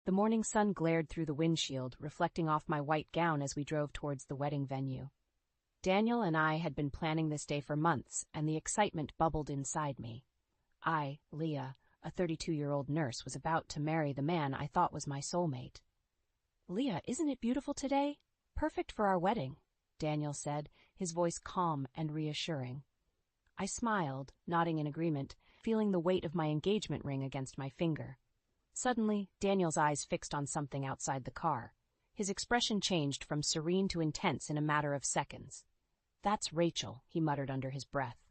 The morning sun glared through the windshield, reflecting off my white gown as we drove towards the wedding venue. Daniel and I had been planning this day for months, and the excitement bubbled inside me. I, Leah, a 32-year-old nurse, was about to marry the man I thought was my soulmate. "Leah, isn't it beautiful today? Perfect for our wedding," Daniel said, his voice calm and reassuring. I smiled, nodding in agreement, feeling the weight of my engagement ring against my finger. Suddenly, Daniel's eyes fixed on something outside the car. His expression changed from serene to intense in a matter of seconds. "That's Rachel," he muttered under his breath.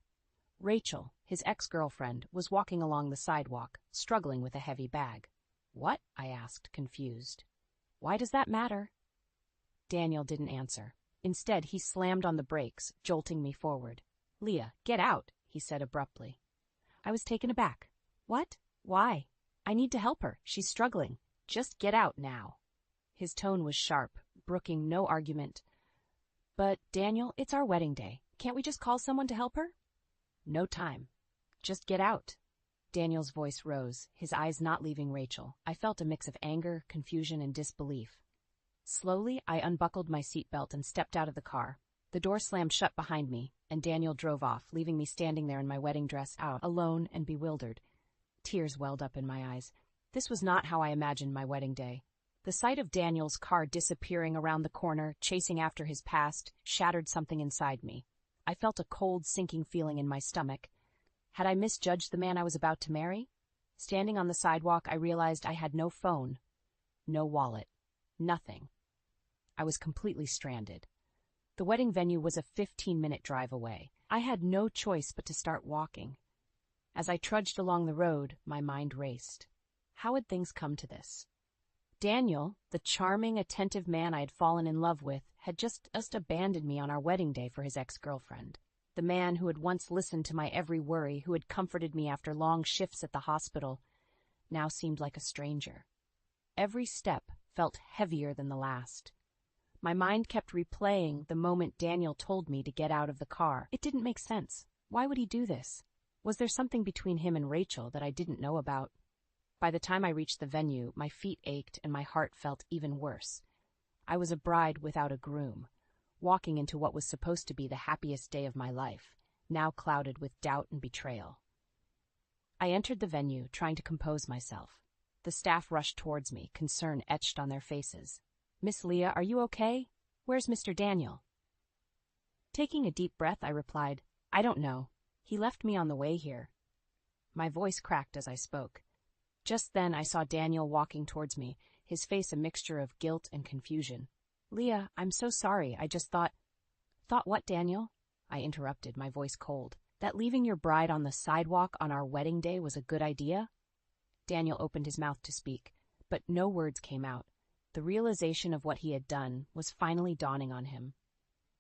Rachel, his ex-girlfriend, was walking along the sidewalk, struggling with a heavy bag. "What?" I asked, confused. "Why does that matter?" Daniel didn't answer. Instead, he slammed on the brakes, jolting me forward. "Leah, get out," he said abruptly. I was taken aback. "What? Why? I need to help her. She's struggling. Just get out now." His tone was sharp, brooking no argument. "But, Daniel, it's our wedding day. Can't we just call someone to help her?" "No time. Just get out." Daniel's voice rose, his eyes not leaving Rachel. I felt a mix of anger, confusion, and disbelief. Slowly, I unbuckled my seatbelt and stepped out of the car. The door slammed shut behind me, and Daniel drove off, leaving me standing there in my wedding dress out, alone and bewildered. Tears welled up in my eyes. This was not how I imagined my wedding day. The sight of Daniel's car disappearing around the corner, chasing after his past, shattered something inside me. I felt a cold, sinking feeling in my stomach. Had I misjudged the man I was about to marry? Standing on the sidewalk, I realized I had no phone, no wallet, nothing. I was completely stranded. The wedding venue was a 15-minute drive away. I had no choice but to start walking. As I trudged along the road, my mind raced. How had things come to this? Daniel, the charming, attentive man I had fallen in love with, had just abandoned me on our wedding day for his ex-girlfriend. The man who had once listened to my every worry, who had comforted me after long shifts at the hospital, now seemed like a stranger. Every step felt heavier than the last. My mind kept replaying the moment Daniel told me to get out of the car. It didn't make sense. Why would he do this? Was there something between him and Rachel that I didn't know about? By the time I reached the venue, my feet ached and my heart felt even worse. I was a bride without a groom, walking into what was supposed to be the happiest day of my life, now clouded with doubt and betrayal. I entered the venue, trying to compose myself. The staff rushed towards me, concern etched on their faces. "Miss Leah, are you okay? Where's Mr. Daniel?" Taking a deep breath, I replied, "I don't know. He left me on the way here." My voice cracked as I spoke. Just then I saw Daniel walking towards me, his face a mixture of guilt and confusion. "Leah, I'm so sorry. I just thought—" "Thought what, Daniel?" I interrupted, my voice cold. "That leaving your bride on the sidewalk on our wedding day was a good idea?" Daniel opened his mouth to speak, but no words came out. The realization of what he had done was finally dawning on him.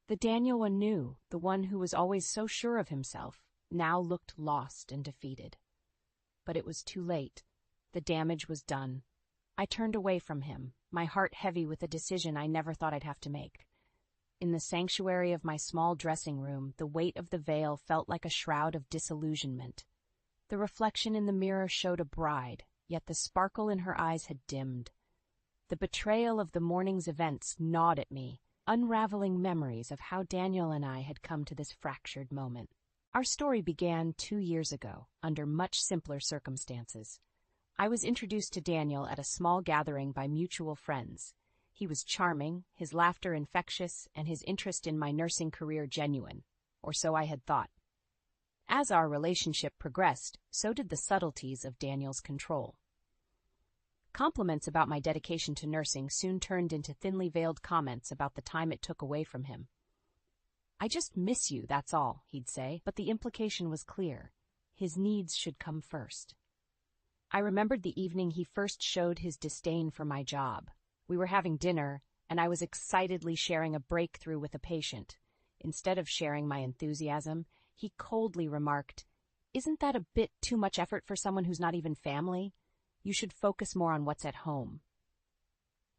The Daniel I knew, the one who was always so sure of himself, now looked lost and defeated. But it was too late. The damage was done. I turned away from him, my heart heavy with a decision I never thought I'd have to make. In the sanctuary of my small dressing room, the weight of the veil felt like a shroud of disillusionment. The reflection in the mirror showed a bride, yet the sparkle in her eyes had dimmed. The betrayal of the morning's events gnawed at me, unraveling memories of how Daniel and I had come to this fractured moment. Our story began 2 years ago, under much simpler circumstances. I was introduced to Daniel at a small gathering by mutual friends. He was charming, his laughter infectious, and his interest in my nursing career genuine, or so I had thought. As our relationship progressed, so did the subtleties of Daniel's control. Compliments about my dedication to nursing soon turned into thinly veiled comments about the time it took away from him. "I just miss you, that's all," he'd say, but the implication was clear. His needs should come first. I remembered the evening he first showed his disdain for my job. We were having dinner, and I was excitedly sharing a breakthrough with a patient. Instead of sharing my enthusiasm, he coldly remarked, "Isn't that a bit too much effort for someone who's not even family? You should focus more on what's at home."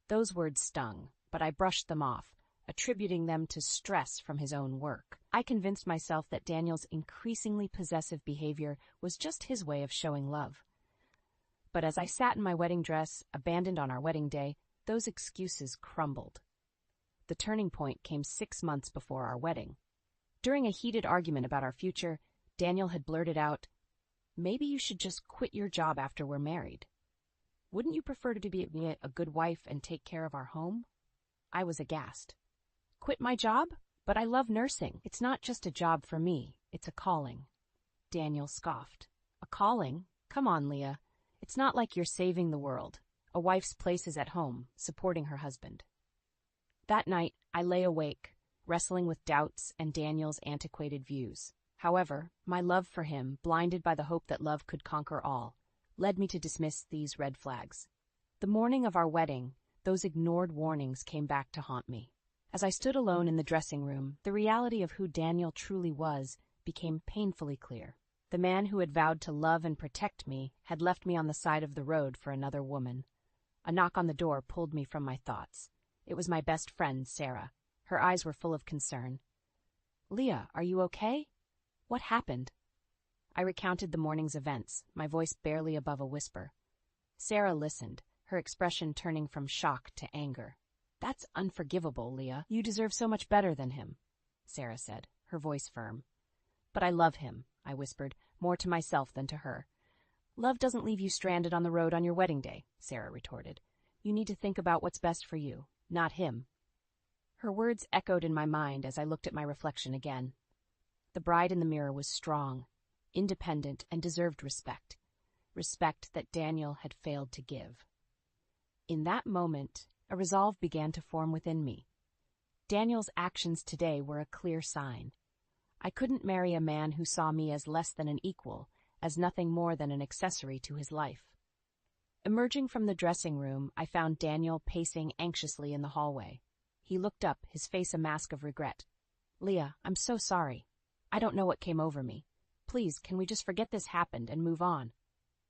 Those words stung, but I brushed them off, attributing them to stress from his own work. I convinced myself that Daniel's increasingly possessive behavior was just his way of showing love. But as I sat in my wedding dress, abandoned on our wedding day, those excuses crumbled. The turning point came 6 months before our wedding. During a heated argument about our future, Daniel had blurted out, "Maybe you should just quit your job after we're married. Wouldn't you prefer to be a good wife and take care of our home?" I was aghast. "Quit my job? But I love nursing. It's not just a job for me, it's a calling." Daniel scoffed. "A calling? Come on, Leah. It's not like you're saving the world. A wife's place is at home, supporting her husband." That night, I lay awake, wrestling with doubts and Daniel's antiquated views. However, my love for him, blinded by the hope that love could conquer all, led me to dismiss these red flags. The morning of our wedding, those ignored warnings came back to haunt me. As I stood alone in the dressing room, the reality of who Daniel truly was became painfully clear. The man who had vowed to love and protect me had left me on the side of the road for another woman. A knock on the door pulled me from my thoughts. It was my best friend, Sarah. Her eyes were full of concern. "Leah, are you okay? What happened?" I recounted the morning's events, my voice barely above a whisper. Sarah listened, her expression turning from shock to anger. "That's unforgivable, Leah. You deserve so much better than him," Sarah said, her voice firm. "But I love him," I whispered, more to myself than to her. "Love doesn't leave you stranded on the road on your wedding day," Sarah retorted. "You need to think about what's best for you, not him." Her words echoed in my mind as I looked at my reflection again. The bride in the mirror was strong, independent, and deserved respect. Respect that Daniel had failed to give. In that moment, a resolve began to form within me. Daniel's actions today were a clear sign. I couldn't marry a man who saw me as less than an equal, as nothing more than an accessory to his life. Emerging from the dressing room, I found Daniel pacing anxiously in the hallway. He looked up, his face a mask of regret. "Leah, I'm so sorry. I don't know what came over me. Please, can we just forget this happened and move on?"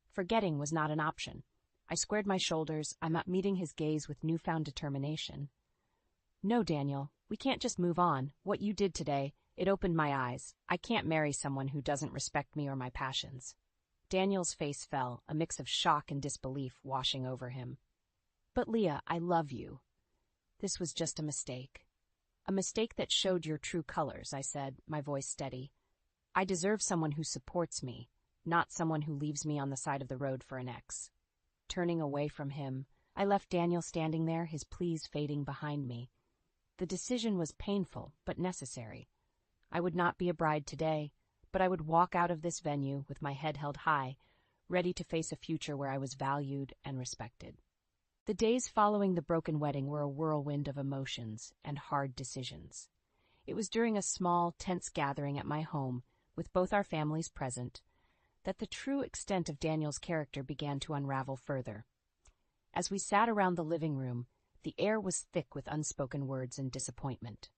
Forgetting was not an option. I squared my shoulders, meeting his gaze with newfound determination. "No, Daniel, we can't just move on. What you did today, it opened my eyes. I can't marry someone who doesn't respect me or my passions." Daniel's face fell, a mix of shock and disbelief washing over him. "But Leah, I love you." "This was just a mistake." "A mistake that showed your true colors," I said, my voice steady. "I deserve someone who supports me, not someone who leaves me on the side of the road for an ex." Turning away from him, I left Daniel standing there, his pleas fading behind me. The decision was painful, but necessary. I would not be a bride today, but I would walk out of this venue with my head held high, ready to face a future where I was valued and respected. The days following the broken wedding were a whirlwind of emotions and hard decisions. It was during a small, tense gathering at my home, with both our families present, that the true extent of Daniel's character began to unravel further. As we sat around the living room, the air was thick with unspoken words and disappointment.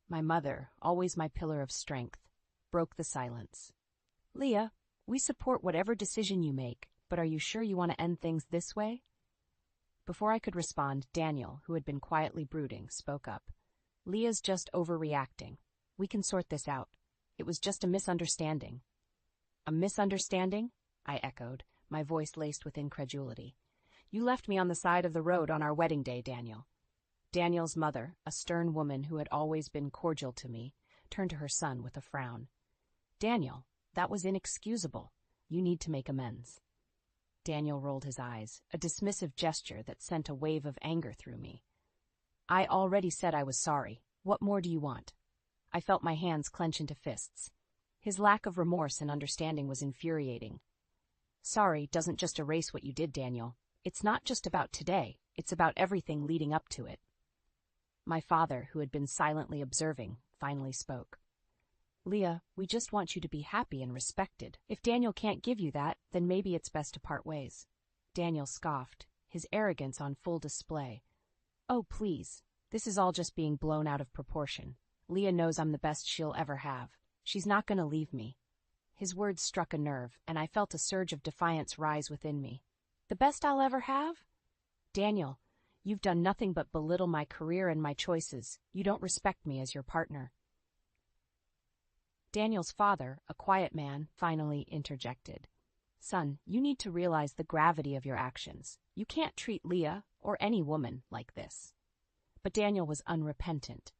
My mother, always my pillar of strength, broke the silence. "Leah, we support whatever decision you make, but are you sure you want to end things this way?" Before I could respond, Daniel, who had been quietly brooding, spoke up. "Leah's just overreacting. We can sort this out. It was just a misunderstanding." "A misunderstanding?" I echoed, my voice laced with incredulity. "You left me on the side of the road on our wedding day, Daniel." Daniel's mother, a stern woman who had always been cordial to me, turned to her son with a frown. "Daniel, that was inexcusable. You need to make amends." Daniel rolled his eyes, a dismissive gesture that sent a wave of anger through me. "I already said I was sorry. What more do you want?" I felt my hands clench into fists. His lack of remorse and understanding was infuriating. "Sorry doesn't just erase what you did, Daniel. It's not just about today, it's about everything leading up to it." My father, who had been silently observing, finally spoke. "Leah, we just want you to be happy and respected. If Daniel can't give you that, then maybe it's best to part ways." Daniel scoffed, his arrogance on full display. "Oh, please. This is all just being blown out of proportion. Leah knows I'm the best she'll ever have. She's not going to leave me." His words struck a nerve, and I felt a surge of defiance rise within me. "The best I'll ever have? Daniel, you've done nothing but belittle my career and my choices. You don't respect me as your partner." Daniel's father, a quiet man, finally interjected. Son, you need to realize the gravity of your actions. You can't treat Leah, or any woman, like this. But Daniel was unrepentant.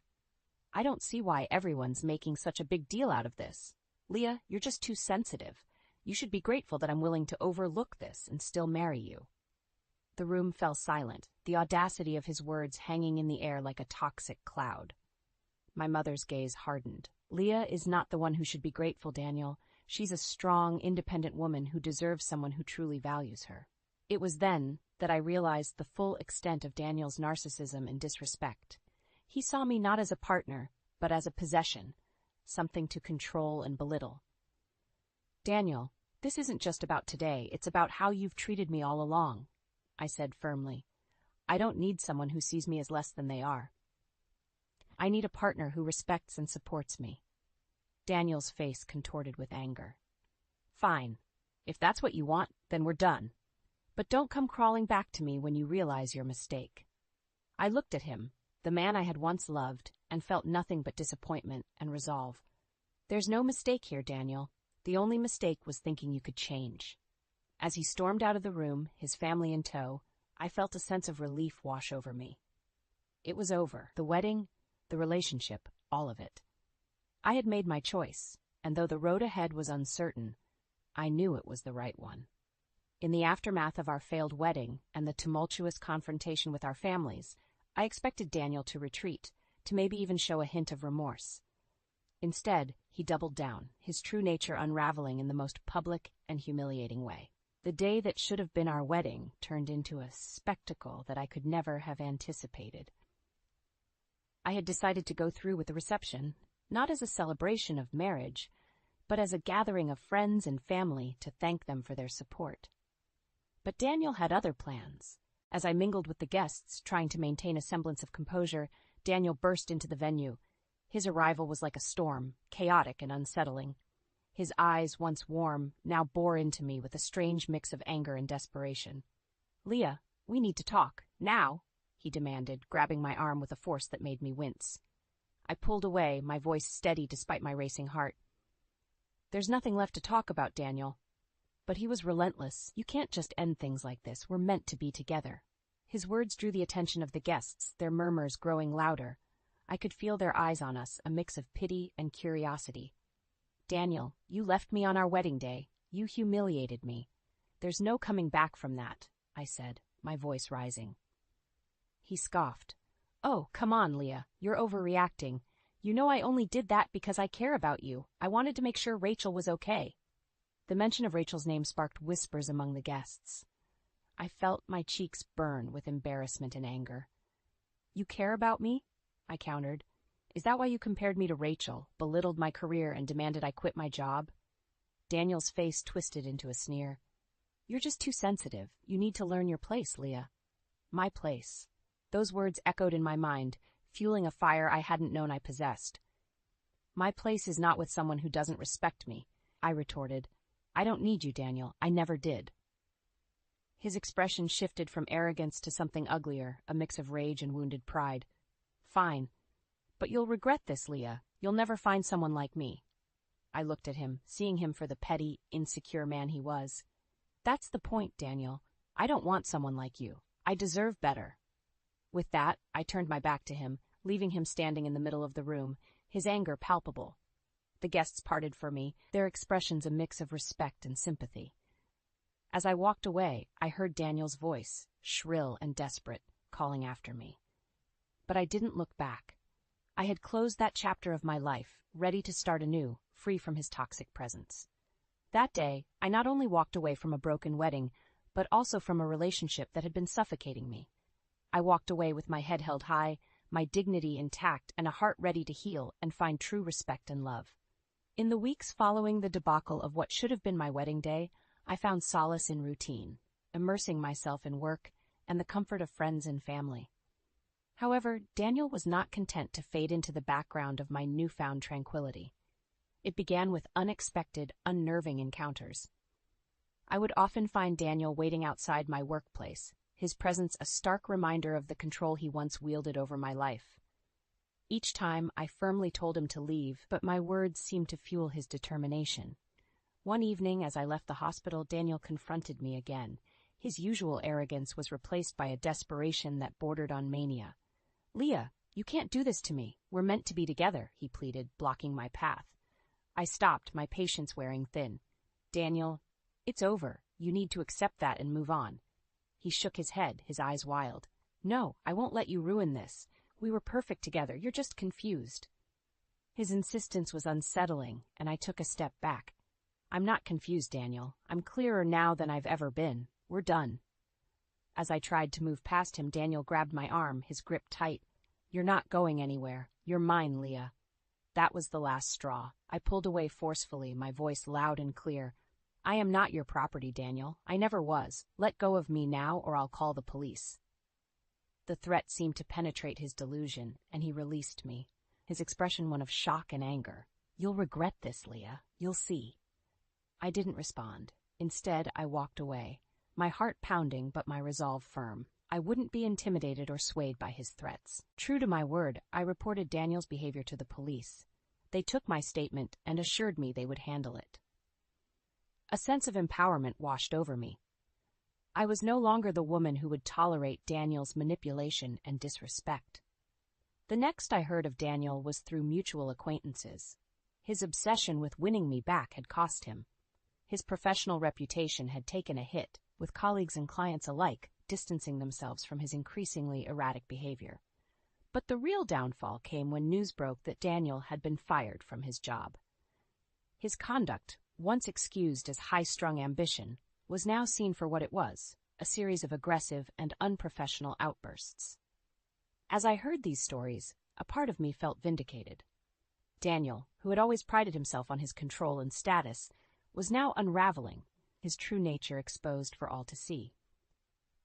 I don't see why everyone's making such a big deal out of this. Leah, you're just too sensitive. You should be grateful that I'm willing to overlook this and still marry you. The room fell silent, the audacity of his words hanging in the air like a toxic cloud. My mother's gaze hardened. Leah is not the one who should be grateful, Daniel. She's a strong, independent woman who deserves someone who truly values her. It was then that I realized the full extent of Daniel's narcissism and disrespect. He saw me not as a partner, but as a possession, something to control and belittle. Daniel, this isn't just about today, it's about how you've treated me all along, I said firmly. I don't need someone who sees me as less than they are. I need a partner who respects and supports me. Daniel's face contorted with anger. Fine. If that's what you want, then we're done. But don't come crawling back to me when you realize your mistake. I looked at him, the man I had once loved, and felt nothing but disappointment and resolve. There's no mistake here, Daniel. The only mistake was thinking you could change. As he stormed out of the room, his family in tow, I felt a sense of relief wash over me. It was over. The wedding, the relationship, all of it. I had made my choice, and though the road ahead was uncertain, I knew it was the right one. In the aftermath of our failed wedding and the tumultuous confrontation with our families, I expected Daniel to retreat, to maybe even show a hint of remorse. Instead, he doubled down, his true nature unraveling in the most public and humiliating way. The day that should have been our wedding turned into a spectacle that I could never have anticipated. I had decided to go through with the reception, not as a celebration of marriage, but as a gathering of friends and family to thank them for their support. But Daniel had other plans. As I mingled with the guests, trying to maintain a semblance of composure, Daniel burst into the venue. His arrival was like a storm, chaotic and unsettling. His eyes, once warm, now bore into me with a strange mix of anger and desperation. Leah, we need to talk, now, he demanded, grabbing my arm with a force that made me wince. I pulled away, my voice steady despite my racing heart. There's nothing left to talk about, Daniel. But he was relentless. You can't just end things like this. We're meant to be together. His words drew the attention of the guests, their murmurs growing louder. I could feel their eyes on us, a mix of pity and curiosity. Daniel, you left me on our wedding day. You humiliated me. There's no coming back from that, I said, my voice rising. He scoffed. Oh, come on, Leah. You're overreacting. You know I only did that because I care about you. I wanted to make sure Rachel was okay. The mention of Rachel's name sparked whispers among the guests. I felt my cheeks burn with embarrassment and anger. You care about me? I countered. Is that why you compared me to Rachel, belittled my career, and demanded I quit my job? Daniel's face twisted into a sneer. You're just too sensitive. You need to learn your place, Leah. My place. Those words echoed in my mind, fueling a fire I hadn't known I possessed. My place is not with someone who doesn't respect me, I retorted. I don't need you, Daniel. I never did. His expression shifted from arrogance to something uglier, a mix of rage and wounded pride. Fine. But you'll regret this, Leah. You'll never find someone like me. I looked at him, seeing him for the petty, insecure man he was. That's the point, Daniel. I don't want someone like you. I deserve better. With that, I turned my back to him, leaving him standing in the middle of the room, his anger palpable. The guests parted for me, their expressions a mix of respect and sympathy. As I walked away, I heard Daniel's voice, shrill and desperate, calling after me. But I didn't look back. I had closed that chapter of my life, ready to start anew, free from his toxic presence. That day, I not only walked away from a broken wedding, but also from a relationship that had been suffocating me. I walked away with my head held high, my dignity intact, and a heart ready to heal and find true respect and love. In the weeks following the debacle of what should have been my wedding day, I found solace in routine, immersing myself in work and the comfort of friends and family. However, Daniel was not content to fade into the background of my newfound tranquility. It began with unexpected, unnerving encounters. I would often find Daniel waiting outside my workplace, his presence a stark reminder of the control he once wielded over my life. Each time, I firmly told him to leave, but my words seemed to fuel his determination. One evening, as I left the hospital, Daniel confronted me again. His usual arrogance was replaced by a desperation that bordered on mania. "Leah, you can't do this to me. We're meant to be together," he pleaded, blocking my path. I stopped, my patience wearing thin. "Daniel, it's over. You need to accept that and move on." He shook his head, his eyes wild. "No, I won't let you ruin this. We were perfect together. You're just confused." His insistence was unsettling, and I took a step back. "I'm not confused, Daniel. I'm clearer now than I've ever been. We're done." As I tried to move past him, Daniel grabbed my arm, his grip tight. "You're not going anywhere. You're mine, Leah." That was the last straw. I pulled away forcefully, my voice loud and clear. "I am not your property, Daniel. I never was. Let go of me now, or I'll call the police." The threat seemed to penetrate his delusion, and he released me, his expression one of shock and anger. "You'll regret this, Leah. You'll see." I didn't respond. Instead, I walked away, my heart pounding but my resolve firm. I wouldn't be intimidated or swayed by his threats. True to my word, I reported Daniel's behavior to the police. They took my statement and assured me they would handle it. A sense of empowerment washed over me. I was no longer the woman who would tolerate Daniel's manipulation and disrespect. The next I heard of Daniel was through mutual acquaintances. His obsession with winning me back had cost him. His professional reputation had taken a hit, with colleagues and clients alike distancing themselves from his increasingly erratic behavior. But the real downfall came when news broke that Daniel had been fired from his job. His conduct, once excused as high-strung ambition, was now seen for what it was, a series of aggressive and unprofessional outbursts. As I heard these stories, a part of me felt vindicated. Daniel, who had always prided himself on his control and status, was now unraveling, his true nature exposed for all to see.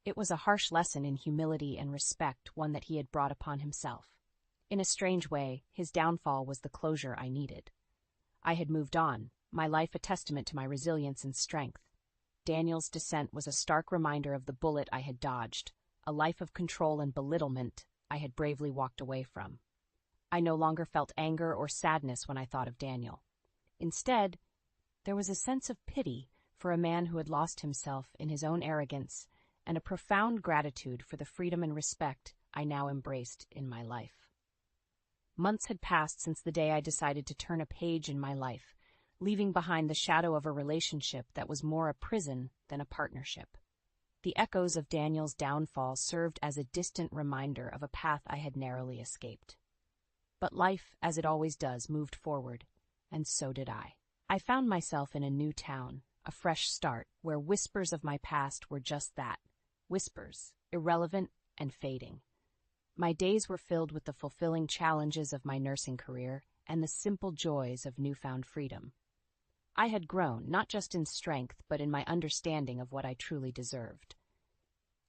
It was a harsh lesson in humility and respect, one that he had brought upon himself. In a strange way, his downfall was the closure I needed. I had moved on, my life a testament to my resilience and strength. Daniel's descent was a stark reminder of the bullet I had dodged, a life of control and belittlement I had bravely walked away from. I no longer felt anger or sadness when I thought of Daniel. Instead, there was a sense of pity for a man who had lost himself in his own arrogance, and a profound gratitude for the freedom and respect I now embraced in my life. Months had passed since the day I decided to turn a page in my life, leaving behind the shadow of a relationship that was more a prison than a partnership. The echoes of Daniel's downfall served as a distant reminder of a path I had narrowly escaped. But life, as it always does, moved forward, and so did I. I found myself in a new town, a fresh start, where whispers of my past were just that, whispers, irrelevant and fading. My days were filled with the fulfilling challenges of my nursing career and the simple joys of newfound freedom. I had grown, not just in strength, but in my understanding of what I truly deserved.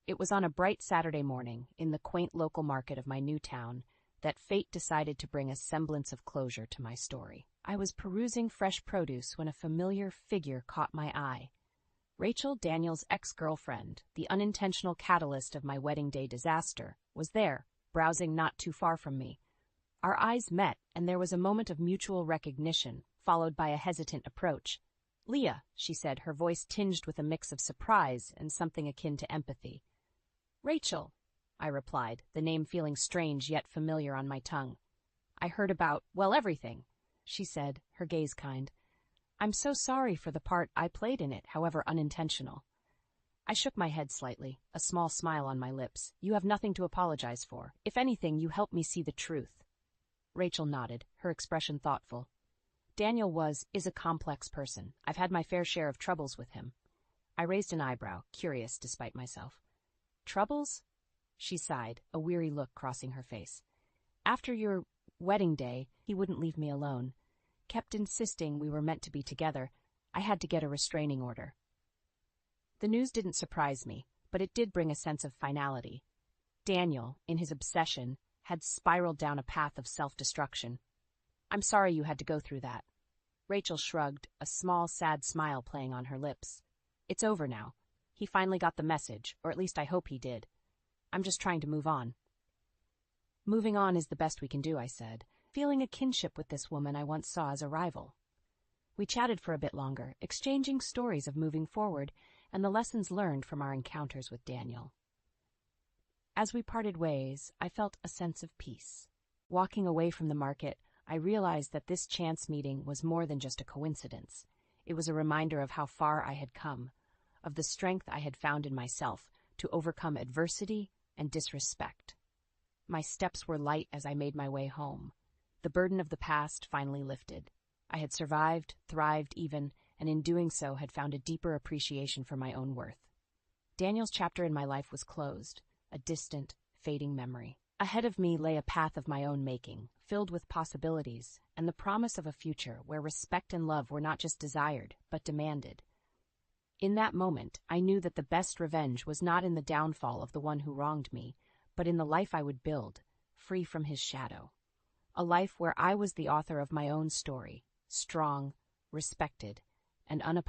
It was on a bright Saturday morning, in the quaint local market of my new town, that fate decided to bring a semblance of closure to my story. I was perusing fresh produce when a familiar figure caught my eye. Rachel, Daniel's ex-girlfriend, the unintentional catalyst of my wedding day disaster, was there, browsing not too far from me. Our eyes met, and there was a moment of mutual recognition, followed by a hesitant approach. "Leah," she said, her voice tinged with a mix of surprise and something akin to empathy. "Rachel," I replied, the name feeling strange yet familiar on my tongue. "I heard about, well, everything," she said, her gaze kind. "I'm so sorry for the part I played in it, however unintentional." I shook my head slightly, a small smile on my lips. "You have nothing to apologize for. If anything, you helped me see the truth." Rachel nodded, her expression thoughtful. "Daniel is a complex person. I've had my fair share of troubles with him." I raised an eyebrow, curious despite myself. "Troubles?" She sighed, a weary look crossing her face. "After your wedding day, he wouldn't leave me alone. Kept insisting we were meant to be together. I had to get a restraining order." The news didn't surprise me, but it did bring a sense of finality. Daniel, in his obsession, had spiraled down a path of self-destruction. "I'm sorry you had to go through that." Rachel shrugged, a small, sad smile playing on her lips. "It's over now. He finally got the message, or at least I hope he did. I'm just trying to move on." "Moving on is the best we can do," I said, feeling a kinship with this woman I once saw as a rival. We chatted for a bit longer, exchanging stories of moving forward and the lessons learned from our encounters with Daniel. As we parted ways, I felt a sense of peace. Walking away from the market, I realized that this chance meeting was more than just a coincidence. It was a reminder of how far I had come, of the strength I had found in myself to overcome adversity and disrespect. My steps were light as I made my way home. The burden of the past finally lifted. I had survived, thrived even, and in doing so had found a deeper appreciation for my own worth. Daniel's chapter in my life was closed, a distant, fading memory. Ahead of me lay a path of my own making, filled with possibilities, and the promise of a future where respect and love were not just desired, but demanded. In that moment, I knew that the best revenge was not in the downfall of the one who wronged me, but in the life I would build, free from his shadow. A life where I was the author of my own story, strong, respected, and unapologetic.